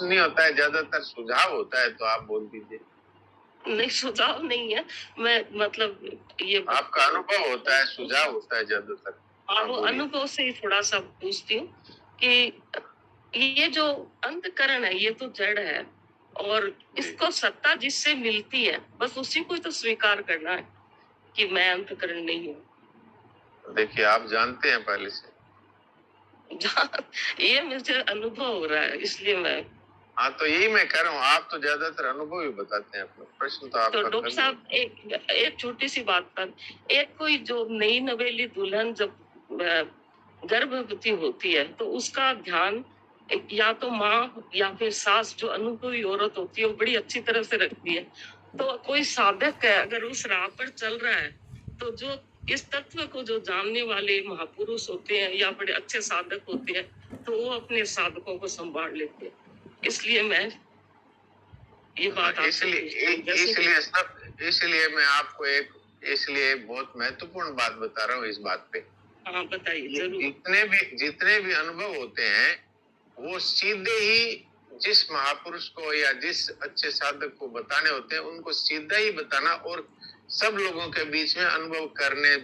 प्रश्न नहीं होता है, ज्यादातर सुझाव होता है, तो आप बोल दीजिए। नहीं, सुझाव नहीं है, मैं मतलब ये आपका अनुभव होता है, सुझाव होता है ज्यादातर। हाँ, वो अनुभव से ही थोड़ा सा पूछती हूँ कि ये जो अंतकरण है, ये तो जड़ है और इसको सत्ता जिससे मिलती है, बस उसी को तो स्वीकार करना है कि मैं अंतकरण नहीं हूँ। देखिए, आप जानते हैं पहले से। ये मुझे अनुभव हो रहा है, इसलिए मैं हाँ, तो यही मैं कह रहा हूँ, आप तो ज्यादातर अनुभव ही बताते हैं अपना। प्रश्न तो आपका डॉक्टर साहब, एक छोटी सी बात पर, एक कोई जो नई नवेली दुल्हन जब गर्भवती होती है तो उसका ध्यान या तो माँ या फिर सास, जो अनुभवी औरत होती है, वो बड़ी अच्छी तरह से रखती है। तो कोई साधक है अगर उस राह पर चल रहा है, तो जो इस तत्व को जो जानने वाले महापुरुष होते हैं या बड़े अच्छे साधक होते हैं, तो वो अपने साधकों को संभाल लेते हैं। इसलिए मैं ये बात इसलिए मैं आपको इसलिए बहुत महत्वपूर्ण बात बता रहा हूँ इस बात पे। हाँ, बताइए जरूर। जितने भी अनुभव होते हैं, वो सीधे ही जिस महापुरुष को या जिस अच्छे साधक को बताने होते हैं, उनको सीधा ही बताना, और सब लोगों के बीच में अनुभव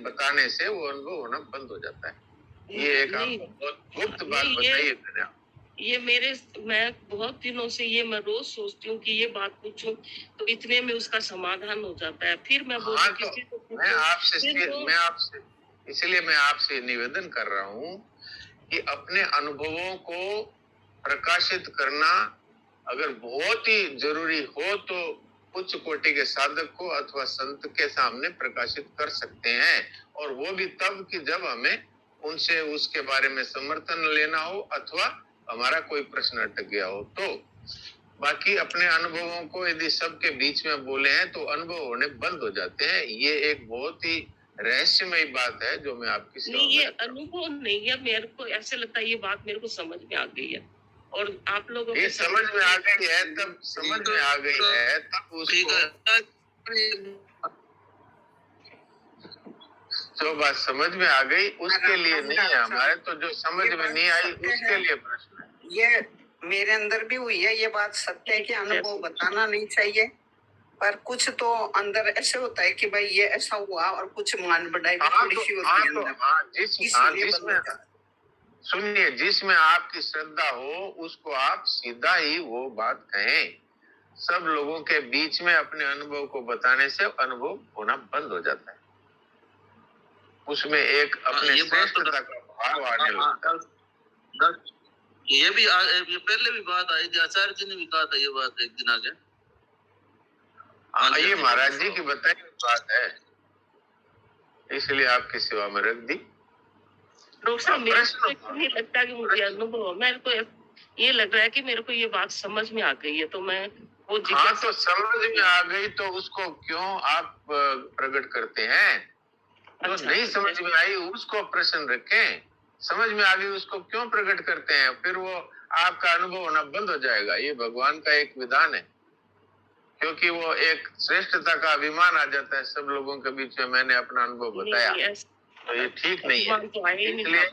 बताने से वो अनुभव होना बंद हो जाता है। ये एक आपको बहुत गुप्त बात बताई है मैंने। मैं बहुत दिनों से ये मैं रोज सोचती हूँ कि ये बात पूछूं, तो इतने में उसका समाधान हो जाता है। फिर मैं किसी को इसलिए मैं आपसे निवेदन कर रहा हूँ कि अपने अनुभवों को प्रकाशित करना अगर बहुत ही जरूरी हो तो उच्च कोटि के साधक को अथवा संत के सामने प्रकाशित कर सकते हैं, और वो भी तब कि जब हमें उनसे उसके बारे में समर्थन लेना हो अथवा हमारा कोई प्रश्न अटक गया हो। तो बाकी अपने अनुभवों को यदि सबके बीच में बोले हैं तो अनुभव होने बंद हो जाते हैं। ये एक बहुत ही रहस्यमय बात है जो मैं आपकी सेवा में। ये अनुभव नहीं है, मेरे को ऐसे लगता है ये बात मेरे को समझ में आ गई है, और आप लोगों को समझ में आ गई है, तब समझ में आ गई है, तब उसको जो बात समझ में आ गई उसके लिए नहीं है हमारे, तो जो समझ में नहीं आई उसके लिए प्रश्न है। ये मेरे अंदर भी हुई है ये बात, सत्य है कि अनुभव बताना नहीं चाहिए, पर कुछ तो अंदर ऐसे होता है कि भाई ये ऐसा हुआ, और कुछ मान बढ़ाई थोड़ी सी होती है। सुनिए, जिसमें आपकी श्रद्धा हो उसको आप सीधा ही वो बात कहें। सब लोगों के बीच में अपने अनुभव को बताने से अनुभव होना बंद हो जाता है, उसमें एक अपने श्रेष्ठता का भाव आने लगता है। ये पहले भी बात आई थी, आचार्य जी ने भी कहा था ये बात एक दिन आगे। ये महाराज जी की बताई बात है, इसलिए आपकी सेवा में रख दी। मेरे को नहीं लगता कि मुझे अनुभव, मेरे को ये लग रहा है कि मेरे को ये बात समझ में आ गई है, तो मैं वो तो समझ में आ गई तो उसको क्यों आप प्रकट करते हैं? तो नहीं समझ में आई उसको प्रश्न रखें, समझ में आ गई उसको क्यों प्रकट करते हैं? फिर वो आपका अनुभव होना बंद हो जाएगा। ये भगवान का एक विधान है, क्योंकि वो एक श्रेष्ठता का अभिमान आ जाता है सब लोगों के बीच में। मैंने अपना अनुभव बताया, तो ये ठीक नहीं है। इसलिए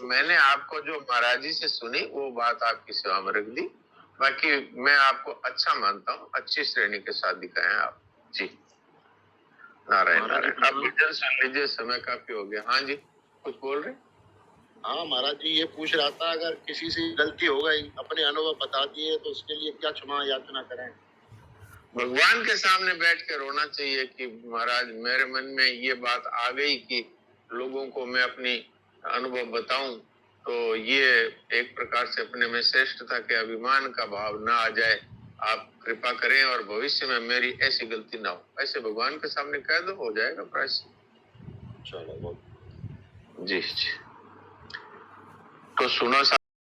मैंने आपको जो महाराज जी से सुनी वो बात आपकी सेवा में रख दी। बाकी मैं आपको अच्छा मानता हूँ, अच्छी श्रेणी के साधिका हैं आप जी। नारायण नारायण। आप विजन सुन लीजिए, समय काफी हो गया। हाँ जी, कुछ बोल रहे? हाँ महाराज जी, ये पूछ रहा था अगर किसी से गलती हो गई, अपने अनुभव बता दिए, तो उसके लिए क्या क्षमा याचना करें? भगवान के सामने बैठ कर रोना चाहिए कि महाराज मेरे मन में ये बात आ गई कि लोगों को मैं अपनी अनुभव बताऊं, तो ये एक प्रकार से अपने में श्रेष्ठता के अभिमान का भाव ना आ जाए, आप कृपा करें और भविष्य में मेरी ऐसी गलती ना हो। ऐसे भगवान के सामने कह दो, हो जाएगा प्रायश्चित। चलो जी। तो सुनो।